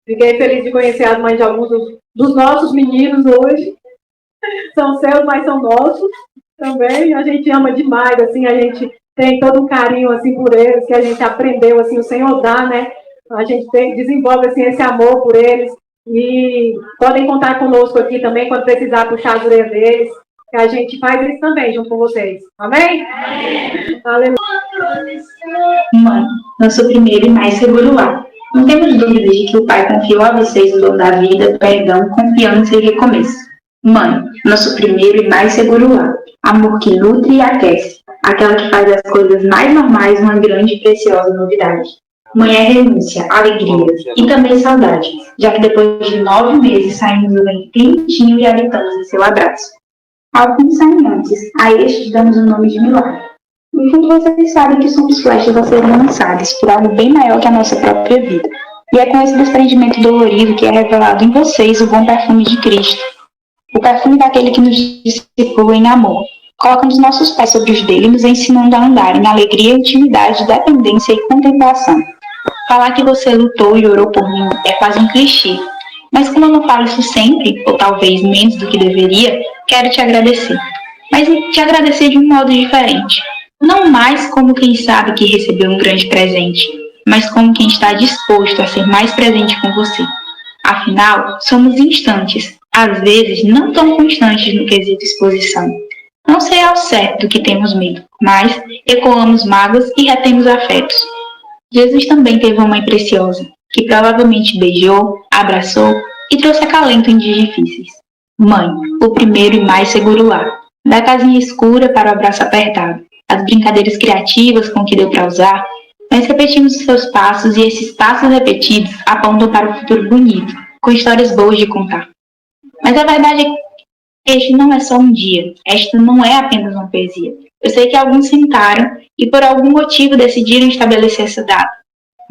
Fiquei feliz de conhecer as mães de alguns dos nossos meninos hoje. São seus, mas são nossos também. A gente ama demais, assim, a gente tem todo um carinho, assim, por eles, que a gente aprendeu, assim, o Senhor dá, né? A gente desenvolve, assim, esse amor por eles. E podem contar conosco aqui também, quando precisar puxar as orelhas deles, que a gente faz isso também, junto com vocês. Amém? Aleluia. Mãe, nosso primeiro e mais seguro lar. Não temos dúvidas de que o Pai confiou a vocês o dom da vida, perdão, confiança e recomeço. Mãe, nosso primeiro e mais seguro lar. Amor que nutre e aquece. Aquela que faz as coisas mais normais uma grande e preciosa novidade. Mãe é renúncia, alegria e também saudade, já que depois de 9 meses saímos do ventre quentinho e habitamos em seu abraço. Alguns saem antes, a estes damos o nome de milagre. No fundo, vocês sabem que somos flechas a serem lançadas por algo bem maior que a nossa própria vida. E é com esse desprendimento dolorido que é revelado em vocês o bom perfume de Cristo. O perfume daquele que nos discipula em amor. Coloca nos nossos pés sobre os dele, nos ensinando a andar em alegria, intimidade, dependência e contemplação. Falar que você lutou e orou por mim é quase um clichê. Mas como eu não falo isso sempre, ou talvez menos do que deveria, quero te agradecer. Mas te agradecer de um modo diferente. Não mais como quem sabe que recebeu um grande presente, mas como quem está disposto a ser mais presente com você. Afinal, somos instantes, às vezes não tão constantes no quesito exposição. Não sei ao certo do que temos medo, mas ecoamos mágoas e retemos afetos. Jesus também teve uma mãe preciosa, que provavelmente beijou, abraçou e trouxe acalento em dias difíceis. Mãe, o primeiro e mais seguro lar. Da casinha escura para o abraço apertado. As brincadeiras criativas com que deu para usar, nós repetimos os seus passos e esses passos repetidos apontam para um futuro bonito, com histórias boas de contar. Mas a verdade é que este não é só um dia, esta não é apenas uma poesia. Eu sei que alguns sentaram e por algum motivo decidiram estabelecer essa data,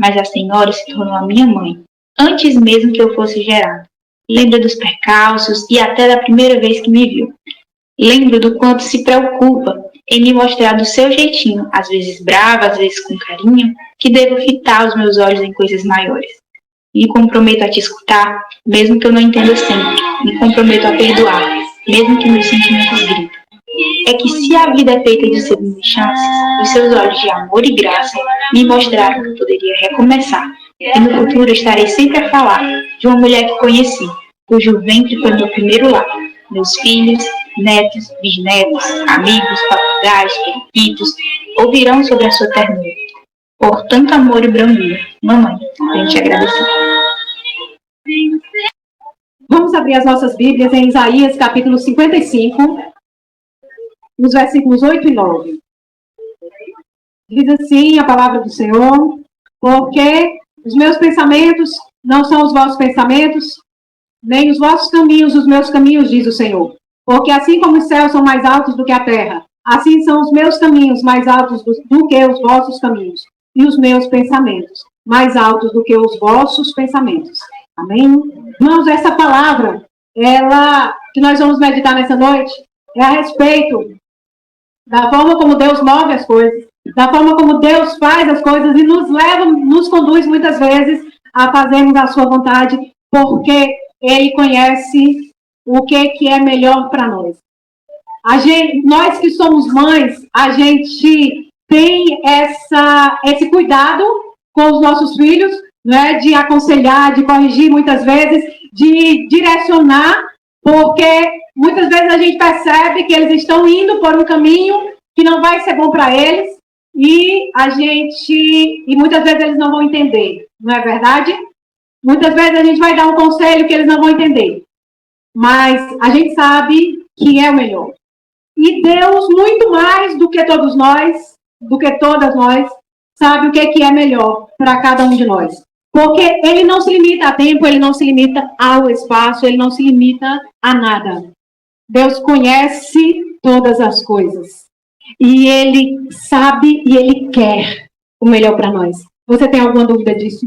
mas a senhora se tornou a minha mãe, antes mesmo que eu fosse gerado. Lembro dos percalços e até da primeira vez que me viu. Lembro do quanto se preocupa em me mostrar do seu jeitinho, às vezes brava, às vezes com carinho, que devo fitar os meus olhos em coisas maiores. Me comprometo a te escutar, mesmo que eu não entenda sempre. Me comprometo a perdoar, mesmo que meus sentimentos gritem. É que se a vida é feita de segundas chances, os seus olhos de amor e graça me mostraram que eu poderia recomeçar. E no futuro estarei sempre a falar de uma mulher que conheci, cujo ventre foi meu primeiro lar. Meus filhos, netos, bisnetos, amigos, papagaios, periquitos, ouvirão sobre a sua ternura. Por tanto amor e brandura, mamãe, venho te agradecer. Vamos abrir as nossas Bíblias em Isaías, capítulo 55, nos versículos 8 e 9. Diz assim a palavra do Senhor: porque os meus pensamentos não são os vossos pensamentos, nem os vossos caminhos os meus caminhos, diz o Senhor. Porque assim como os céus são mais altos do que a terra, assim são os meus caminhos mais altos do que os vossos caminhos, e os meus pensamentos mais altos do que os vossos pensamentos. Amém? Irmãos, essa palavra, ela que nós vamos meditar nessa noite, é a respeito da forma como Deus move as coisas, da forma como Deus faz as coisas e nos leva, nos conduz muitas vezes a fazermos a sua vontade, porque Ele conhece o que é melhor para nós. Nós que somos mães, a gente tem esse cuidado com os nossos filhos, né, de aconselhar, de corrigir muitas vezes, de direcionar, porque muitas vezes a gente percebe que eles estão indo por um caminho que não vai ser bom para eles e muitas vezes eles não vão entender, não é verdade? Muitas vezes a gente vai dar um conselho que eles não vão entender, mas a gente sabe que é o melhor. E Deus, muito mais do que todos nós, do que todas nós, sabe o que é melhor para cada um de nós. Porque Ele não se limita a tempo, Ele não se limita ao espaço, Ele não se limita a nada. Deus conhece todas as coisas. E Ele sabe e Ele quer o melhor para nós. Você tem alguma dúvida disso?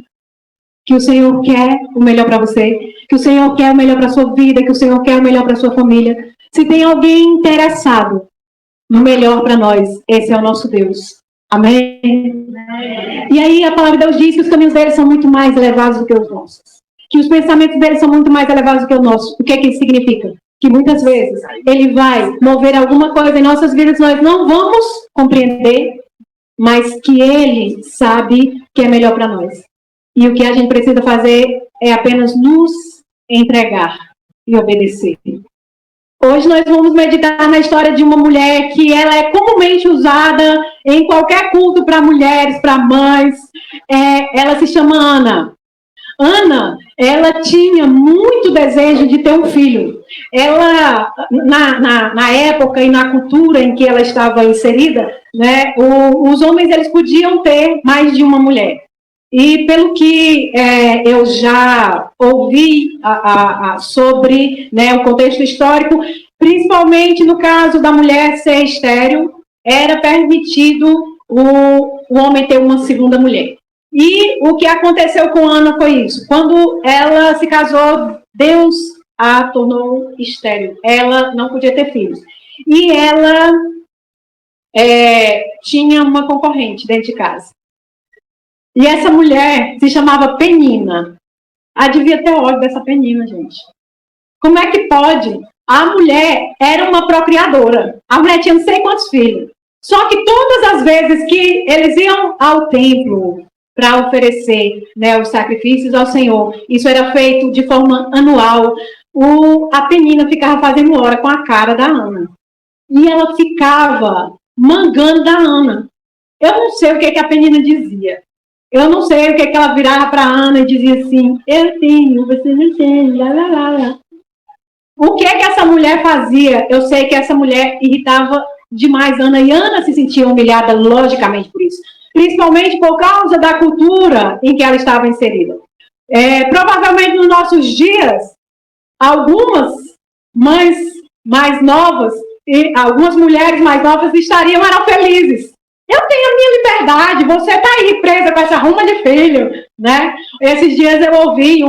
Que o Senhor quer o melhor para você? Que o Senhor quer o melhor para a sua vida? Que o Senhor quer o melhor para a sua família? Se tem alguém interessado no melhor para nós, esse é o nosso Deus. Amém? E aí a palavra de Deus diz que os caminhos dele são muito mais elevados do que os nossos. que os pensamentos dele são muito mais elevados do que o nosso. O que é que isso significa? Que muitas vezes ele vai mover alguma coisa em nossas vidas, nós não vamos compreender, mas que ele sabe que é melhor para nós. E o que a gente precisa fazer é apenas nos entregar e obedecer. Hoje nós vamos meditar na história de uma mulher que ela é comumente usada em qualquer culto para mulheres, para mães. Ela se chama Ana. Ana, ela tinha muito desejo de ter um filho. Ela, na época e na cultura em que ela estava inserida, né, os homens eles podiam ter mais de uma mulher. E pelo que eu já ouvi sobre, né, o contexto histórico, principalmente no caso da mulher ser estéril, era permitido o homem ter uma segunda mulher. E o que aconteceu com Ana foi isso. Quando ela se casou, Deus a tornou estéril. Ela não podia ter filhos. E ela tinha uma concorrente dentro de casa. E essa mulher se chamava Penina. Devia ter ódio dessa Penina, gente. Como é que pode? A mulher era uma procriadora. A mulher tinha não sei quantos filhos. Só que todas as vezes que eles iam ao templo para oferecer, né, os sacrifícios ao Senhor, isso era feito de forma anual, a Penina ficava fazendo hora com a cara da Ana. E ela ficava mangando da Ana. Eu não sei o que a Penina dizia. Eu não sei o que ela virava para a Ana e dizia assim, eu tenho, você não tem, lá, lá, lá, lá. O que essa mulher fazia? Eu sei que essa mulher irritava demais Ana, e Ana se sentia humilhada, logicamente, por isso. Principalmente por causa da cultura em que ela estava inserida. Provavelmente nos nossos dias, algumas mães mais novas e algumas mulheres mais novas eram felizes. Eu tenho a minha liberdade, você está aí presa com essa ruma de filho, né? Esses dias eu ouvi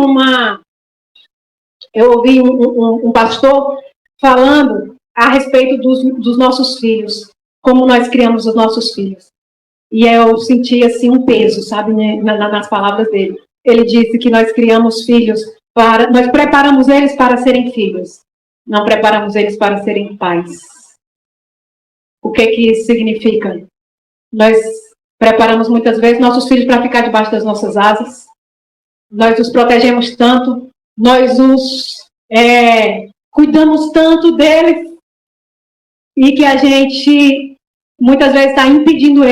um pastor falando a respeito dos nossos filhos, como nós criamos os nossos filhos. E eu senti, assim, um peso, sabe, né, nas palavras dele. Ele disse que nós criamos filhos nós preparamos eles para serem filhos, não preparamos eles para serem pais. O que isso significa? Nós preparamos muitas vezes nossos filhos para ficar debaixo das nossas asas. Nós os protegemos tanto, nós os cuidamos tanto deles, e que a gente muitas vezes está impedindo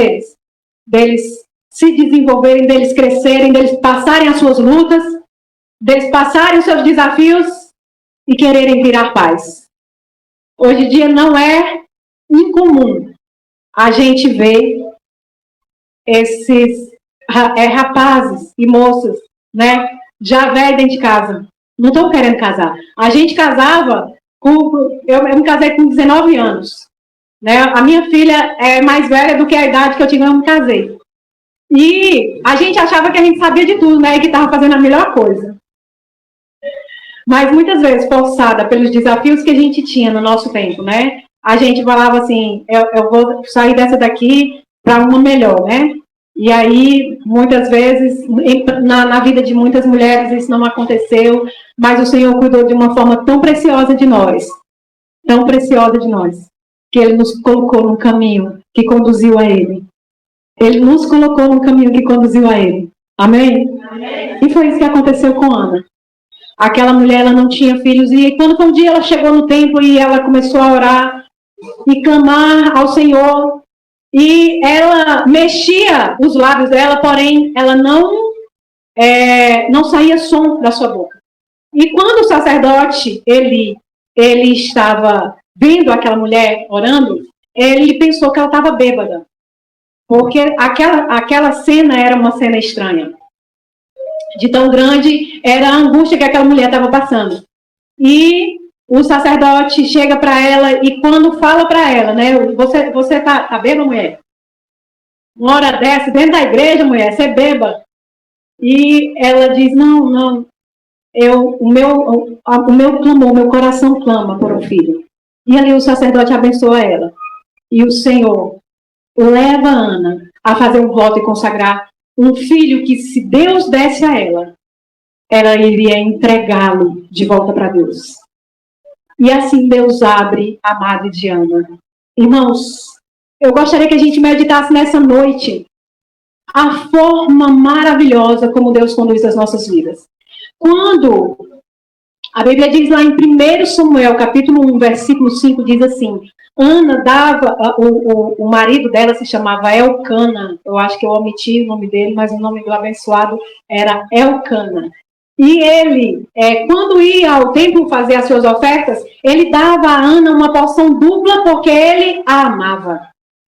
deles se desenvolverem, deles crescerem, deles passarem as suas lutas, deles passarem os seus desafios e quererem virar pais. Hoje em dia não é incomum a gente ver esses rapazes e moças, né, já velhos dentro de casa, não estão querendo casar. A gente casava, eu me casei com 19 anos. Né? A minha filha é mais velha do que a idade que eu tinha quando eu me casei. E a gente achava que a gente sabia de tudo, né, e que estava fazendo a melhor coisa. Mas muitas vezes, forçada pelos desafios que a gente tinha no nosso tempo, né, a gente falava assim, eu vou sair dessa daqui para uma melhor, né? E aí, muitas vezes, na vida de muitas mulheres, isso não aconteceu, mas o Senhor cuidou de uma forma tão preciosa de nós, que Ele nos colocou num caminho que conduziu a Ele. Ele nos colocou num caminho que conduziu a Ele. Amém? Amém? E foi isso que aconteceu com Ana. Aquela mulher, ela não tinha filhos, e quando um dia ela chegou no templo e ela começou a orar e clamar ao Senhor, e ela mexia os lábios dela, porém ela não saía som da sua boca. E quando o sacerdote, ele estava vendo aquela mulher orando, ele pensou que ela estava bêbada, porque aquela cena era uma cena estranha. De tão grande era a angústia que aquela mulher estava passando. E o sacerdote chega para ela e quando fala para ela, né, você tá bêbada, mulher? Uma hora dessa, dentro da igreja, mulher, você beba. E ela diz, não, o meu clamor, o meu coração clama por um filho. E ali o sacerdote abençoa ela. E o Senhor leva a Ana a fazer um voto e consagrar um filho que, se Deus desse a ela, ela iria entregá-lo de volta para Deus. E assim Deus abre a madre de Ana. Irmãos, eu gostaria que a gente meditasse nessa noite a forma maravilhosa como Deus conduz as nossas vidas. Quando a Bíblia diz lá em 1 Samuel, capítulo 1, versículo 5, diz assim: Ana dava, o marido dela se chamava Elcana, eu acho que eu omiti o nome dele, mas o nome do abençoado era Elcana. E ele, quando ia ao templo fazer as suas ofertas, ele dava a Ana uma porção dupla porque ele a amava,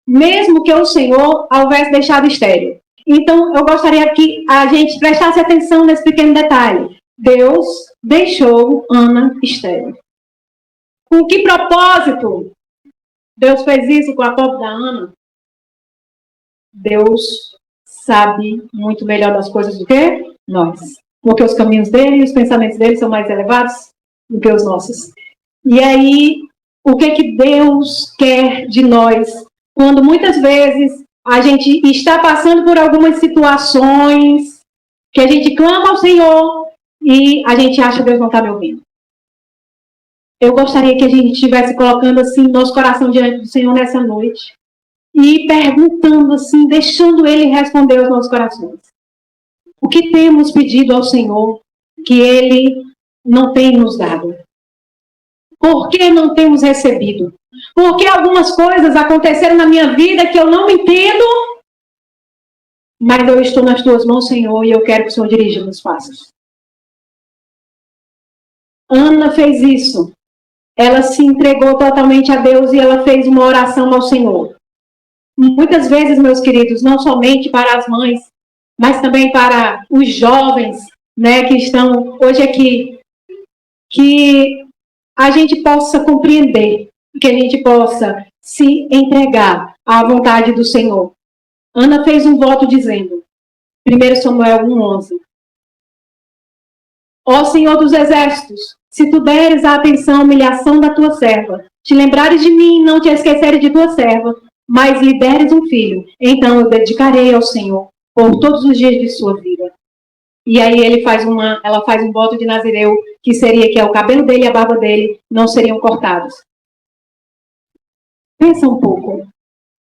mesmo que o Senhor a houvesse deixado estéril. Então, eu gostaria que a gente prestasse atenção nesse pequeno detalhe. Deus deixou Ana estéril. Com que propósito Deus fez isso com a pobre da Ana? Deus sabe muito melhor das coisas do que nós. Porque os caminhos dele e os pensamentos dele são mais elevados do que os nossos. E aí, o que Deus quer de nós? Quando muitas vezes a gente está passando por algumas situações que a gente clama ao Senhor e a gente acha que Deus não está me ouvindo. Eu gostaria que a gente estivesse colocando assim nosso coração diante do Senhor nessa noite e perguntando assim, deixando Ele responder aos nossos corações. O que temos pedido ao Senhor que Ele não tem nos dado? Por que não temos recebido? Porque algumas coisas aconteceram na minha vida que eu não entendo, mas eu estou nas tuas mãos, Senhor, e eu quero que o Senhor dirija meus passos. Ana fez isso. Ela se entregou totalmente a Deus e ela fez uma oração ao Senhor. Muitas vezes, meus queridos, não somente para as mães, mas também para os jovens, né, que estão hoje aqui, que a gente possa compreender, que a gente possa se entregar à vontade do Senhor. Ana fez um voto dizendo, 1 Samuel 1:11, Ó Senhor dos exércitos, se tu deres a atenção à humilhação da tua serva, te lembrares de mim e não te esqueceres de tua serva, mas lhe deres um filho, então eu dedicarei ao Senhor por todos os dias de sua vida. E aí ela faz um voto de Nazireu, que seria que o cabelo dele e a barba dele não seriam cortados. Pensa um pouco.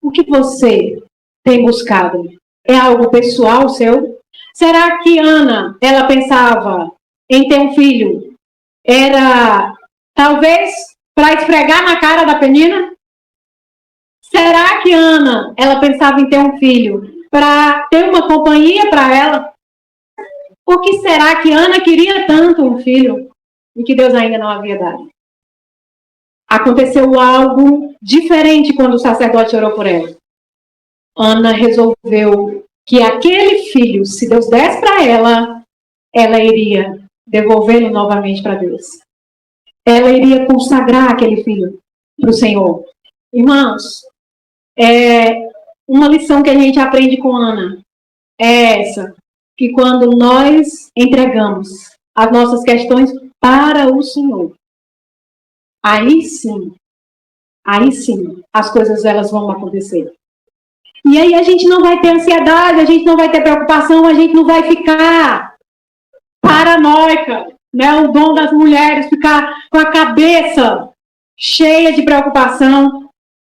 O que você tem buscado? É algo pessoal seu? Será que Ana, ela pensava em ter um filho? Era, talvez, para esfregar na cara da Penina? Será que Ana, ela pensava em ter um filho para ter uma companhia para ela? Por que será que Ana queria tanto um filho e que Deus ainda não havia dado? Aconteceu algo diferente quando o sacerdote orou por ela. Ana resolveu que aquele filho, se Deus desse para ela, ela iria devolvê-lo novamente para Deus. Ela iria consagrar aquele filho para o Senhor. Irmãos, uma lição que a gente aprende com Ana é essa, que quando nós entregamos as nossas questões para o Senhor, aí sim, as coisas elas vão acontecer. E aí a gente não vai ter ansiedade, a gente não vai ter preocupação, a gente não vai ficar paranoica, né? O dom das mulheres, ficar com a cabeça cheia de preocupação,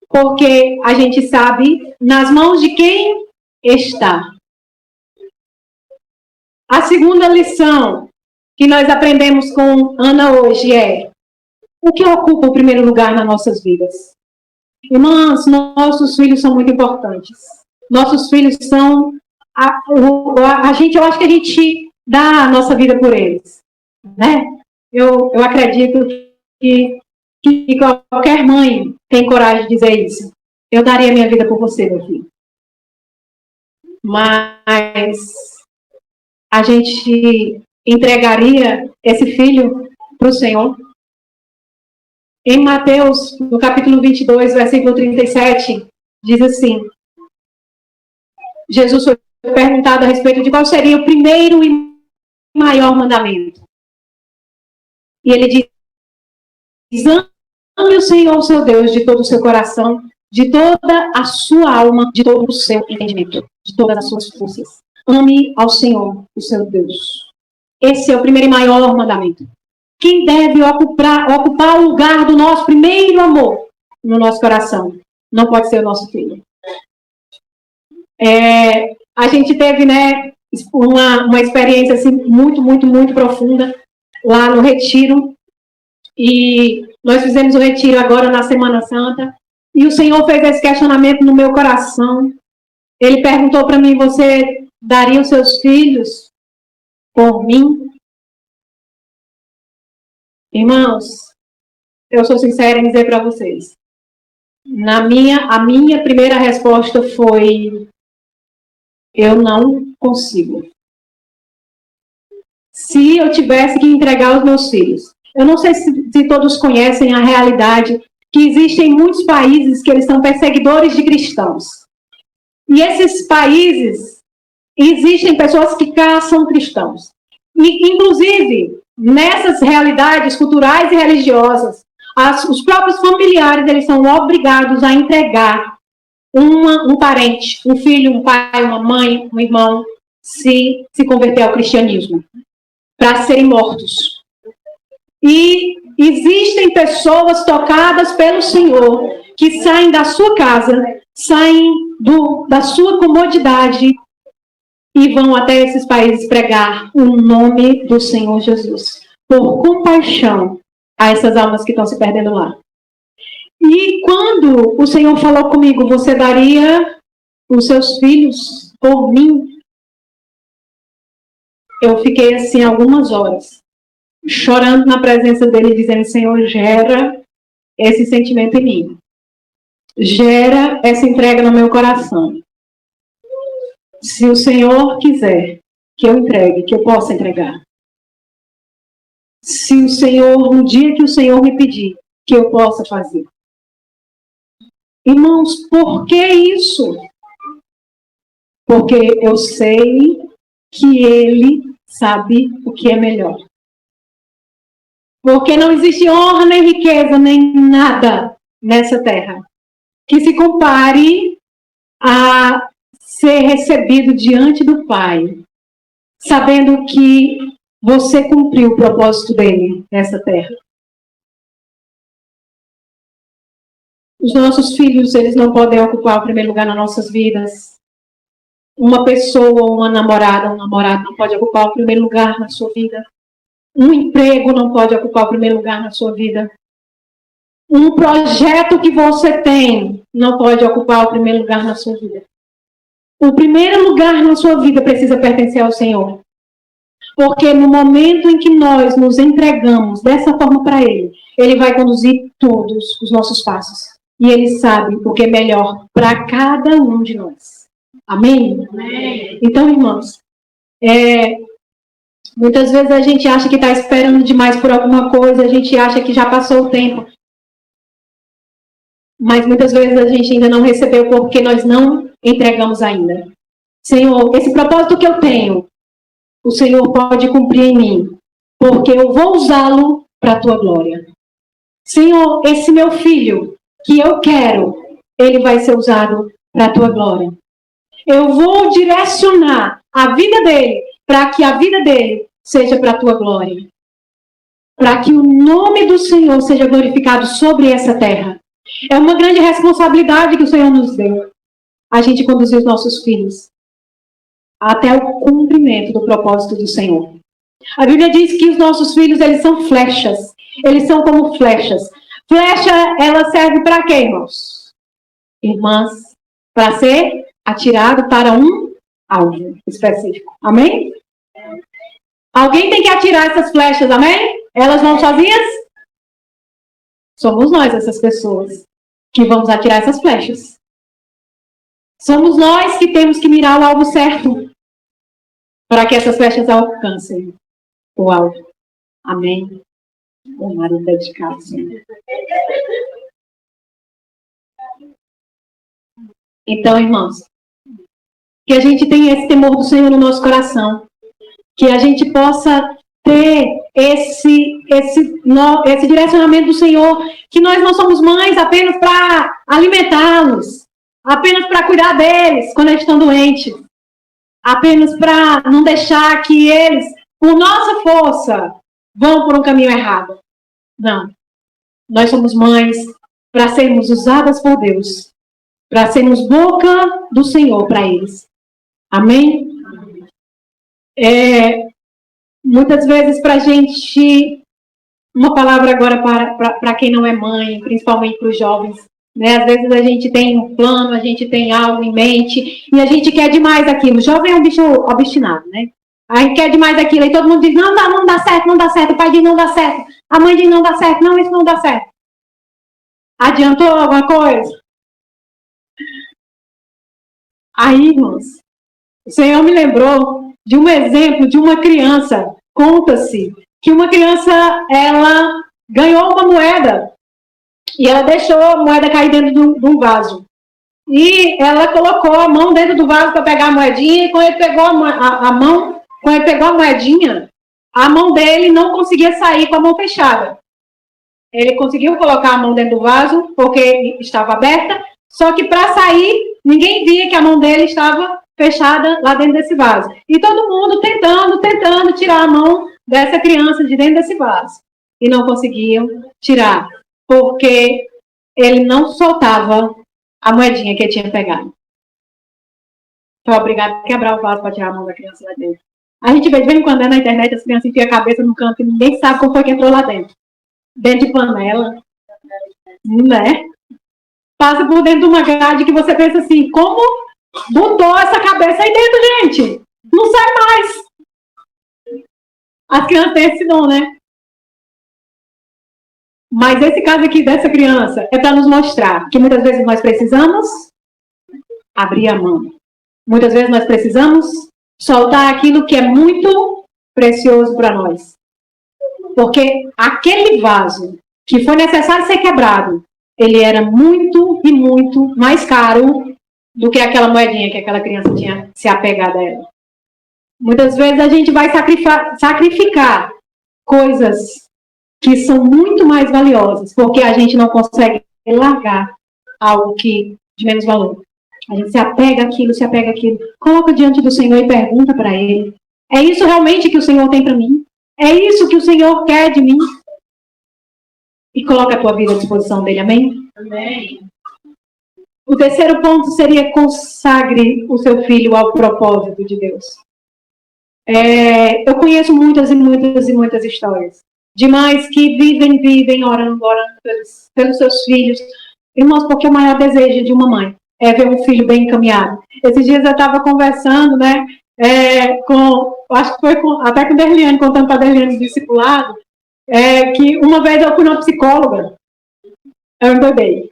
porque a gente sabe nas mãos de quem está. A segunda lição que nós aprendemos com Ana hoje é: o que ocupa o primeiro lugar nas nossas vidas? Irmãs, nossos filhos são muito importantes. Nossos filhos são... eu acho que a gente dá a nossa vida por eles, né? Eu acredito que qualquer mãe tem coragem de dizer isso. Eu daria minha vida por você, meu filho. Mas a gente entregaria esse filho para o Senhor? Em Mateus, no capítulo 22, versículo 37, diz assim: Jesus foi perguntado a respeito de qual seria o primeiro e maior mandamento. E ele diz: ame o Senhor, seu Deus, de todo o seu coração, de toda a sua alma, de todo o seu entendimento, de todas as suas forças. Ame ao Senhor, o seu Deus. Esse é o primeiro e maior mandamento. Quem deve ocupar o lugar do nosso primeiro amor no nosso coração? Não pode ser o nosso filho. A gente teve, né, uma experiência assim, muito, muito, muito profunda lá no retiro. E nós fizemos o retiro agora na Semana Santa. E o Senhor fez esse questionamento no meu coração. Ele perguntou para mim: você daria os seus filhos por mim? Irmãos, eu sou sincera em dizer para vocês. A minha primeira resposta foi: eu não consigo. Se eu tivesse que entregar os meus filhos. Eu não sei se todos conhecem a realidade que existem muitos países que eles são perseguidores de cristãos. E esses países, existem pessoas que caçam cristãos. E, inclusive, nessas realidades culturais e religiosas, os próprios familiares, eles são obrigados a entregar um parente, um filho, um pai, uma mãe, um irmão, se converter ao cristianismo, para serem mortos. E existem pessoas tocadas pelo Senhor que saem da sua casa, saem da sua comodidade e vão até esses países pregar o nome do Senhor Jesus, por compaixão a essas almas que estão se perdendo lá. E quando o Senhor falou comigo: você daria os seus filhos por mim? Eu fiquei assim algumas horas, chorando na presença dele, dizendo: Senhor, gera esse sentimento em mim. Gera essa entrega no meu coração. Se o Senhor quiser que eu entregue, que eu possa entregar. Se o Senhor, no dia que o Senhor me pedir, que eu possa fazer. Irmãos, por que isso? Porque eu sei que Ele sabe o que é melhor. Porque não existe honra, nem riqueza, nem nada nessa terra que se compare a ser recebido diante do Pai, sabendo que você cumpriu o propósito dele nessa terra. Os nossos filhos, eles não podem ocupar o primeiro lugar nas nossas vidas. Uma pessoa, uma namorada, um namorado não pode ocupar o primeiro lugar na sua vida. Um emprego não pode ocupar o primeiro lugar na sua vida. Um projeto que você tem não pode ocupar o primeiro lugar na sua vida. O primeiro lugar na sua vida precisa pertencer ao Senhor. Porque no momento em que nós nos entregamos dessa forma para Ele, Ele vai conduzir todos os nossos passos. E Ele sabe o que é melhor para cada um de nós. Amém? Amém. Então, irmãos, muitas vezes a gente acha que está esperando demais por alguma coisa, a gente acha que já passou o tempo. Mas muitas vezes a gente ainda não recebeu porque nós não entregamos ainda. Senhor, esse propósito que eu tenho, o Senhor pode cumprir em mim, porque eu vou usá-lo para a tua glória. Senhor, esse meu filho que eu quero, ele vai ser usado para a tua glória. Eu vou direcionar a vida dele para que a vida dele seja para a tua glória. Para que o nome do Senhor seja glorificado sobre essa terra. É uma grande responsabilidade que o Senhor nos deu. A gente conduzir os nossos filhos até o cumprimento do propósito do Senhor. A Bíblia diz que os nossos filhos, eles são flechas. Eles são como flechas. Flecha, ela serve para quê, irmãos? Irmãs, para ser atirado para um alvo específico. Amém? Alguém tem que atirar essas flechas, amém? Elas vão sozinhas? Somos nós, essas pessoas, que vamos atirar essas flechas. Somos nós que temos que mirar o alvo certo para que essas flechas alcancem o alvo. Amém? O marido dedicado, Senhor. Então, irmãos, que a gente tenha esse temor do Senhor no nosso coração. Que a gente possa ter esse direcionamento do Senhor, que nós não somos mães apenas para alimentá-los, apenas para cuidar deles quando eles estão doentes, apenas para não deixar que eles por nossa força, vão por um caminho errado. Não. Nós somos mães para sermos usadas por Deus, para sermos boca do Senhor para eles. Amém? Muitas vezes para a gente, uma palavra agora para quem não é mãe, principalmente para os jovens, né? Às vezes a gente tem um plano, a gente tem algo em mente e a gente quer demais aquilo. O jovem é um bicho obstinado, né? A gente quer demais aquilo e todo mundo diz, não dá certo, não dá certo. O pai diz, não dá certo. A mãe diz, não dá certo. Não, isso não dá certo. Adiantou alguma coisa? Aí, irmãos, o Senhor me lembrou de um exemplo de uma criança. Conta-se que uma criança, ela ganhou uma moeda e ela deixou a moeda cair dentro de um vaso. E ela colocou a mão dentro do vaso para pegar a moedinha e quando ele pegou quando ele pegou a moedinha, a mão dele não conseguia sair com a mão fechada. Ele conseguiu colocar a mão dentro do vaso porque estava aberta, só que para sair, ninguém via que a mão dele estava fechada lá dentro desse vaso. E todo mundo tentando tirar a mão dessa criança de dentro desse vaso. E não conseguiam tirar, porque ele não soltava a moedinha que ele tinha pegado. Foi obrigado a quebrar o vaso para tirar a mão da criança lá dentro. A gente vê de vez em quando na internet, as crianças enfiam a cabeça no canto e ninguém sabe como foi que entrou lá dentro. Dentro de panela, né? Passa por dentro de uma grade que você pensa assim, como botou essa cabeça aí dentro, gente? Não sai mais. As crianças têm esse dom, né? Mas esse caso aqui dessa criança é para nos mostrar que muitas vezes nós precisamos abrir a mão. Muitas vezes nós precisamos soltar aquilo que é muito precioso para nós. Porque aquele vaso que foi necessário ser quebrado, ele era muito e muito mais caro do que aquela moedinha que aquela criança tinha se apegado a ela. Muitas vezes a gente vai sacrificar coisas que são muito mais valiosas, porque a gente não consegue largar algo que de menos valor. A gente se apega àquilo, coloca diante do Senhor e pergunta para Ele, é isso realmente que o Senhor tem para mim? É isso que o Senhor quer de mim? E coloca a tua vida à disposição dele, amém? Amém. O terceiro ponto seria consagre o seu filho ao propósito de Deus. Eu conheço muitas histórias de mães que vivem orando pelos seus filhos. Irmãos, porque o maior desejo de uma mãe é ver um filho bem encaminhado. Esses dias eu estava conversando, né, acho que foi até com a Derliane, contando para a Derliane do discipulado, que uma vez eu fui numa psicóloga, eu endoidei.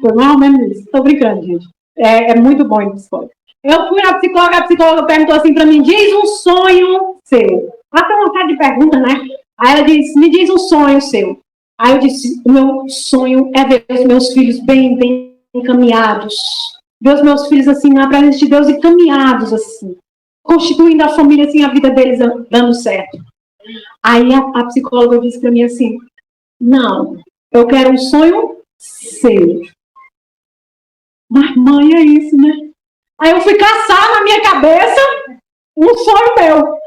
Foi mais ou menos isso. Estou brincando, gente. É muito bom ir psicóloga. Eu fui na psicóloga, a psicóloga perguntou assim para mim, diz um sonho seu. Ela tem uma vontade de pergunta, né? Aí ela disse, me diz um sonho seu. Aí eu disse, o meu sonho é ver os meus filhos bem encaminhados. Ver os meus filhos, assim, na presença de Deus, encaminhados, assim. Constituindo a família, assim, a vida deles dando certo. Aí a psicóloga disse para mim assim, não, eu quero um sonho seu. Mas mãe, é isso, né? Aí eu fui caçar na minha cabeça um sonho meu,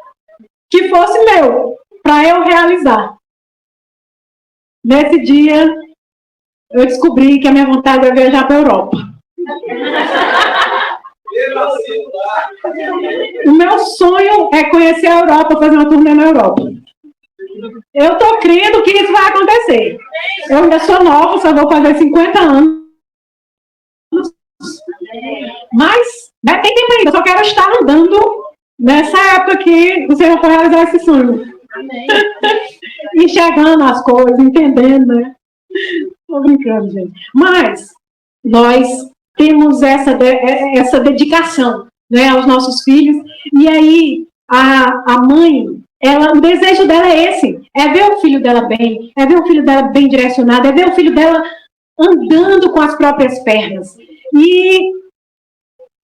que fosse meu, para eu realizar. Nesse dia, eu descobri que a minha vontade é viajar para a Europa. O meu sonho é conhecer a Europa, fazer uma turnê na Europa. Eu estou crendo que isso vai acontecer. Eu ainda sou nova, só vou fazer 50 anos. Mas, né, tem tempo ainda, eu só quero estar andando nessa época que o Senhor for realizar esse sonho. Enxergando as coisas, entendendo, né? Estou brincando, gente. Mas, nós temos essa dedicação, né, aos nossos filhos. E aí, a mãe, o desejo dela é esse. É ver o filho dela bem, é ver o filho dela bem direcionado, é ver o filho dela andando com as próprias pernas. E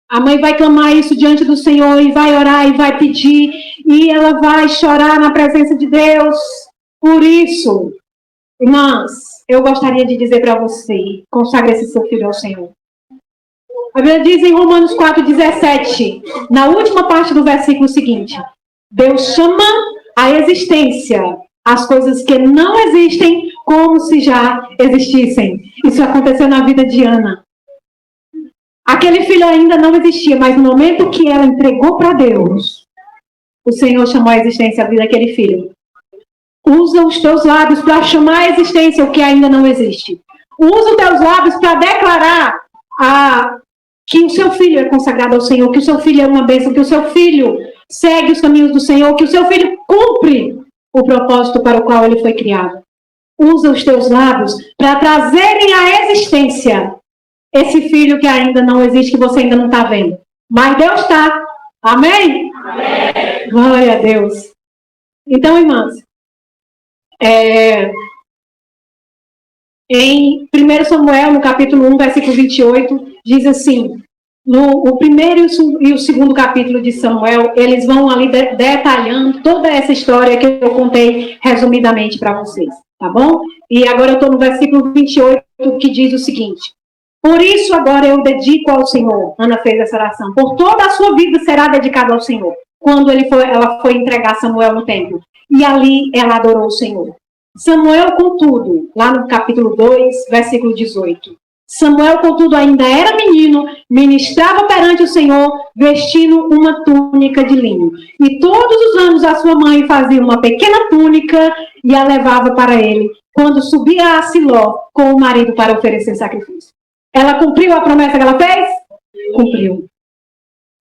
a mãe vai clamar isso diante do Senhor e vai orar e vai pedir e ela vai chorar na presença de Deus. Por isso, irmãs, eu gostaria de dizer para você, consagre esse seu filho ao Senhor. A Bíblia diz em Romanos 4,17, na última parte do versículo seguinte, Deus chama à existência as coisas que não existem como se já existissem. Isso aconteceu na vida de Ana. Aquele filho ainda não existia, mas no momento que ela entregou para Deus, o Senhor chamou à existência a vida daquele filho. Usa os teus lábios para chamar à existência o que ainda não existe. Usa os teus lábios para declarar que o seu filho é consagrado ao Senhor, que o seu filho é uma bênção, que o seu filho segue os caminhos do Senhor, que o seu filho cumpre o propósito para o qual ele foi criado. Usa os teus lábios para trazerem à existência esse filho que ainda não existe, que você ainda não está vendo. Mas Deus está. Amém? Amém? Glória a Deus. Então, irmãs, em 1 Samuel, no capítulo 1, versículo 28, diz assim, o primeiro e o segundo capítulo de Samuel, eles vão ali detalhando toda essa história que eu contei resumidamente para vocês, tá bom? E agora eu estou no versículo 28, que diz o seguinte: por isso agora eu dedico ao Senhor. Ana fez essa oração. Por toda a sua vida será dedicada ao Senhor. Quando ela foi entregar Samuel no templo. E ali ela adorou o Senhor. Samuel, contudo, lá no capítulo 2, versículo 18. Samuel, contudo, ainda era menino, ministrava perante o Senhor, vestindo uma túnica de linho. E todos os anos a sua mãe fazia uma pequena túnica e a levava para ele, quando subia a Siló com o marido para oferecer sacrifício. Ela cumpriu a promessa que ela fez? Cumpriu.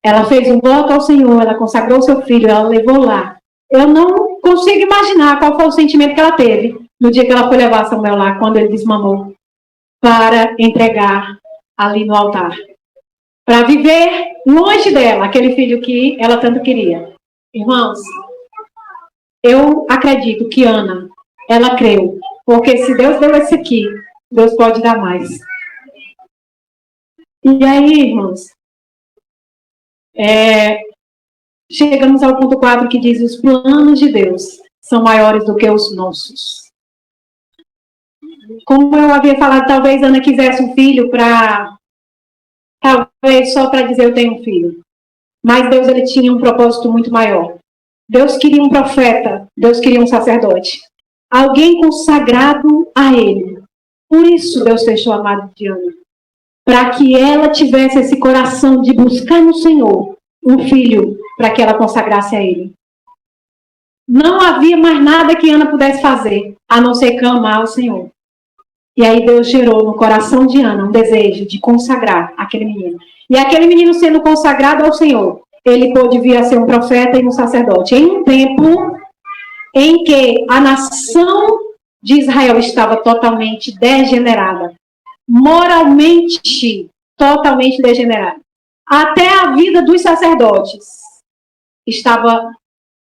Ela fez um voto ao Senhor, ela consagrou seu filho, ela levou lá. Eu não consigo imaginar qual foi o sentimento que ela teve no dia que ela foi levar Samuel lá, quando ele desmamou, para entregar ali no altar. Para viver longe dela, aquele filho que ela tanto queria. Irmãos, eu acredito que Ana, ela creu. Porque se Deus deu esse aqui, Deus pode dar mais. E aí, irmãos, chegamos ao ponto 4 que diz: os planos de Deus são maiores do que os nossos. Como eu havia falado, talvez Ana quisesse um filho talvez só para dizer eu tenho um filho. Mas Deus, ele tinha um propósito muito maior. Deus queria um profeta, Deus queria um sacerdote. Alguém consagrado a ele. Por isso Deus fechou a mão de Ana. Para que ela tivesse esse coração de buscar no Senhor um filho, para que ela consagrasse a ele. Não havia mais nada que Ana pudesse fazer, a não ser clamar ao Senhor. E aí Deus gerou no coração de Ana um desejo de consagrar aquele menino. E aquele menino sendo consagrado ao Senhor, ele pôde vir a ser um profeta e um sacerdote. Em um tempo em que a nação de Israel estava totalmente degenerada. Moralmente totalmente degenerada. Até a vida dos sacerdotes estava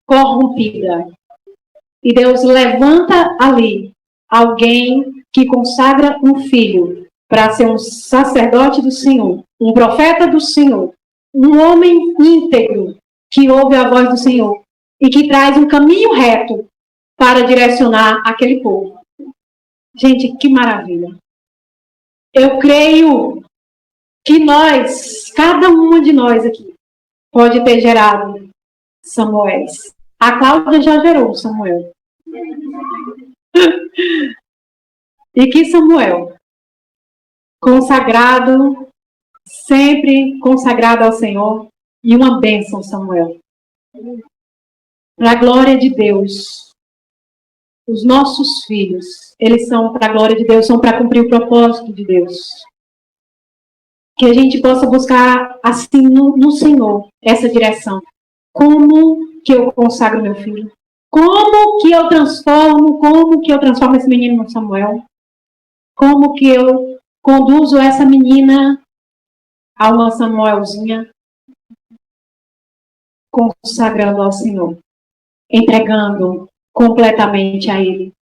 corrompida. E Deus levanta ali alguém que consagra um filho para ser um sacerdote do Senhor, um profeta do Senhor, um homem íntegro que ouve a voz do Senhor e que traz um caminho reto para direcionar aquele povo. Gente, que maravilha! Eu creio que nós, cada uma de nós aqui, pode ter gerado Samuéis. A Cláudia já gerou Samuel. E que Samuel, consagrado, sempre consagrado ao Senhor, e uma bênção, Samuel. Para a glória de Deus, os nossos filhos, eles são para a glória de Deus, são para cumprir o propósito de Deus. Que a gente possa buscar, assim, no Senhor, essa direção. Como que eu consagro meu filho? Como que eu transformo esse menino no Samuel? Como que eu conduzo essa menina a uma Samuelzinha? Consagrando ao Senhor. Entregando completamente a Ele.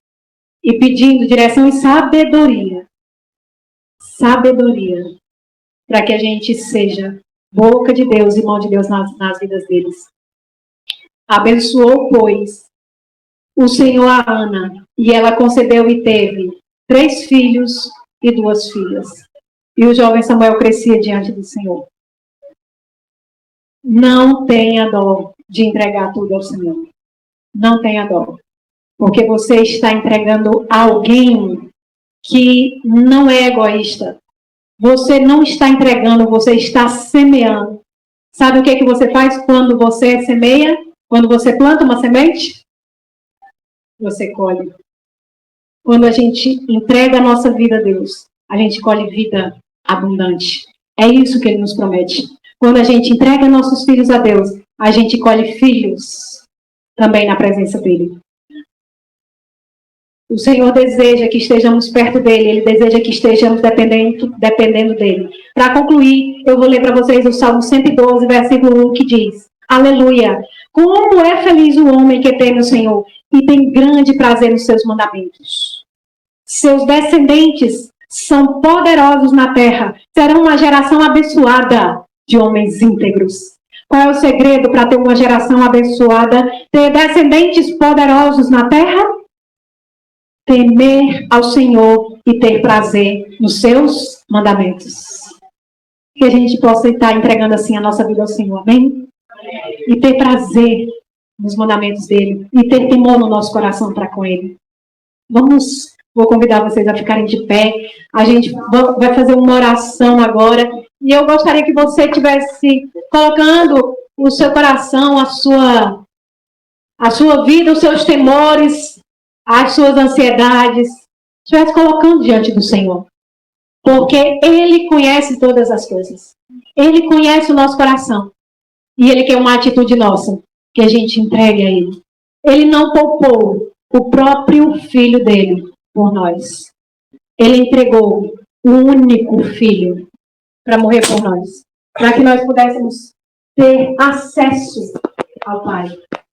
E pedindo direção e sabedoria. Sabedoria. Para que a gente seja boca de Deus e mão de Deus nas vidas deles. Abençoou, pois, o Senhor a Ana, e ela concebeu e teve 3 filhos e 2 filhas. E o jovem Samuel crescia diante do Senhor. Não tenha dó de entregar tudo ao Senhor. Não tenha dó. Porque você está entregando a alguém que não é egoísta. Você não está entregando, você está semeando. Sabe o que você faz quando você semeia? Quando você planta uma semente? Você colhe. Quando a gente entrega a nossa vida a Deus, a gente colhe vida abundante. É isso que Ele nos promete. Quando a gente entrega nossos filhos a Deus, a gente colhe filhos também na presença dEle. O Senhor deseja que estejamos perto dEle, Ele deseja que estejamos dependendo dEle. Para concluir, eu vou ler para vocês o Salmo 112, versículo 1, que diz: Aleluia! Como é feliz o homem que teme o Senhor e tem grande prazer nos seus mandamentos. Seus descendentes são poderosos na terra, serão uma geração abençoada de homens íntegros. Qual é o segredo para ter uma geração abençoada, ter descendentes poderosos na terra? Temer ao Senhor e ter prazer nos seus mandamentos. Que a gente possa estar entregando assim a nossa vida ao Senhor, amém? E ter prazer nos mandamentos dele. E ter temor no nosso coração para com ele. Vou convidar vocês a ficarem de pé. A gente vai fazer uma oração agora. E eu gostaria que você estivesse colocando o seu coração, a sua vida, os seus temores, as suas ansiedades, estivesse colocando diante do Senhor. Porque Ele conhece todas as coisas. Ele conhece o nosso coração. E Ele quer uma atitude nossa, que a gente entregue a Ele. Ele não poupou o próprio Filho dele por nós. Ele entregou o único Filho para morrer por nós. Para que nós pudéssemos ter acesso ao Pai.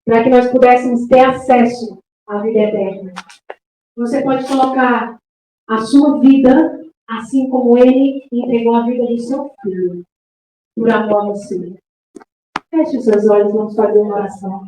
Para que nós pudéssemos ter acesso à vida eterna. Você pode colocar a sua vida, assim como Ele entregou a vida do seu Filho, por amor a você. Feche os seus olhos, vamos fazer uma oração.